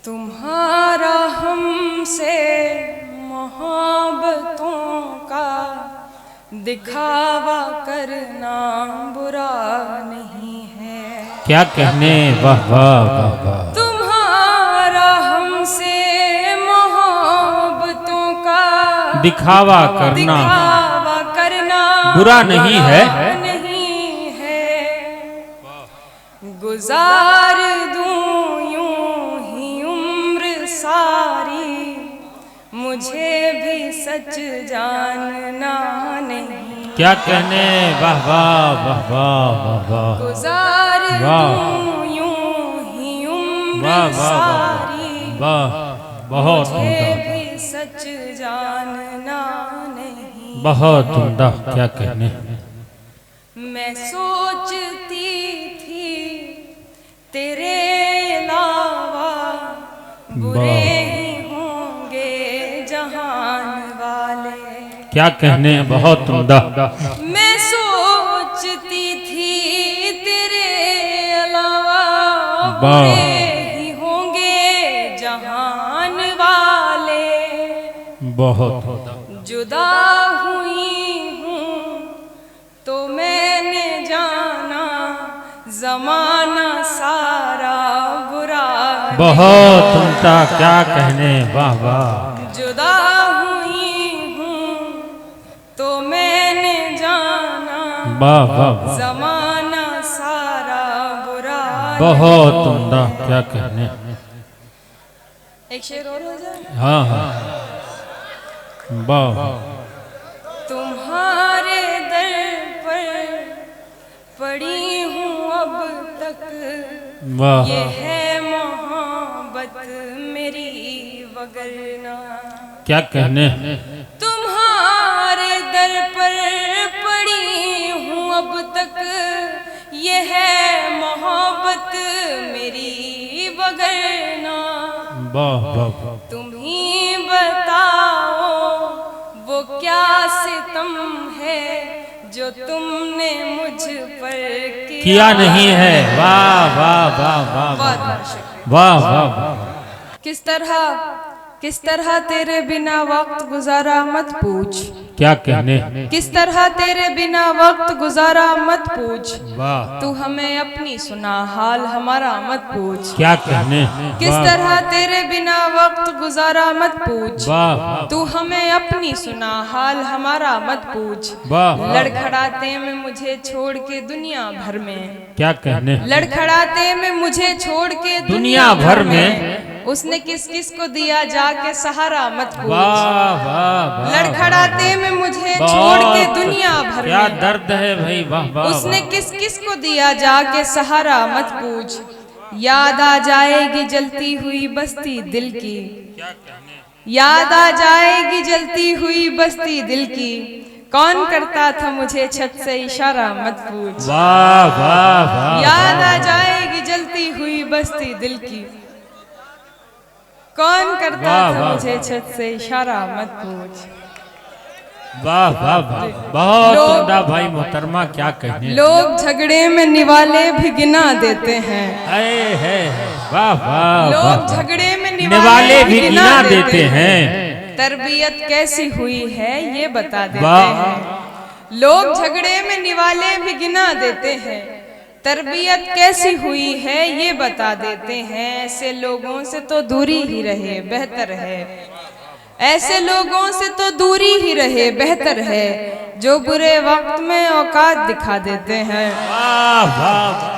तुम्हारा हमसे मोहब्बतों का दिखावा करना बुरा नहीं है। क्या कहने, वाह वाह वाह वाह। तुम्हारा हमसे मोहब्बतों का दिखावा करना बुरा नहीं है। गुजार दूं यूं ही उम्र सारी, मुझे भी सच जानना नहीं। क्या कहने, वाह वाह वाह वाह वाह वाह। गुजार दूं यूं ही उम्र सारी, बहुत मुझे भी सच जानना नहीं। बहुत उम्दा, क्या कहने। मैं सोचती थी तेरे अलावा बुरे ही होंगे जहान वाले। क्या कहने, बहुत उम्दा। मैं सोचती थी तेरे अलावा बुरे ही होंगे जहान वाले। बहुत जुदा हुई हूँ तो मैंने जाना ज़माना सारा बुरा। बहुत उम्दा, क्या कहने, वाह वाह। जुदा हुई हूँ तो मैंने जाना वाह वाह। ज़माना सारा बुरा। बहुत उम्दा, क्या कहने। एक शेर और हो जाए। हाँ हाँ, वाह। तुम्हारे दर पर पड़ी हूँ अब तक, वाह। ये है मोहब्बत मेरी वगरना। क्या कहने। तुम्हारे दर पर पड़ी हूँ अब तक, ये है मोहब्बत मेरी वगरना। वाह वाह। तुम ही बताओ वो क्या सितम है जो तुमने मुझ पर किया नहीं है। वाह वाह वाह वाह वाह वाह। किस तरह तेरे बिना वक्त गुजारा मत पूछ। क्या कहने। किस तरह तेरे बिना वक्त गुजारा मत पूछ। वाह। तू हमें अपनी सुना हाल हमारा मत पूछ। क्या कहने। किस तरह तेरे बिना वक्त गुजारा मत पूछ। वाह। तू हमें अपनी सुना हाल हमारा मत पूछ। वाह। लड़खड़ाते में मुझे छोड़ के दुनिया भर में। क्या कहने। लड़खड़ाते में मुझे छोड़ के दुनिया भर में उसने किस किस को दिया जाके सहारा मत पूछ। वाह वाह। लड़खड़ाते में मुझे छोड़ के दुनिया भर क्या में दर्द है भाई, वाह वाह। उसने किस किस को दिया जाके सहारा मत पूछ। याद आ जाएगी जलती हुई बस्ती दिल की। याद आ जाएगी जलती हुई बस्ती दिल की। कौन करता था मुझे छत से इशारा मत पूछ। वाह वाह वाह। याद आ जाएगी जलती हुई बस्ती दिल की। कौन करता था मुझे छत से इशारा मत पूछ। वाह वाह वाह। बहुत उम्दा भाई मोहतरमा, क्या कहने। लोग झगड़े में निवाले भी गिना देते हैं। वाह वाह। लोग झगड़े में निवाले भी गिना देते हैं। तरबियत कैसी हुई है ये बता देते हैं। लोग झगड़े में निवाले भी गिना देते हैं। तरबियत कैसी हुई है ये बता देते हैं। ऐसे लोगों से तो दूरी ही रहे बेहतर है। ऐसे लोगों से तो दूरी ही रहे बेहतर है, जो बुरे वक्त में औकात दिखा देते हैं। वाह वाह।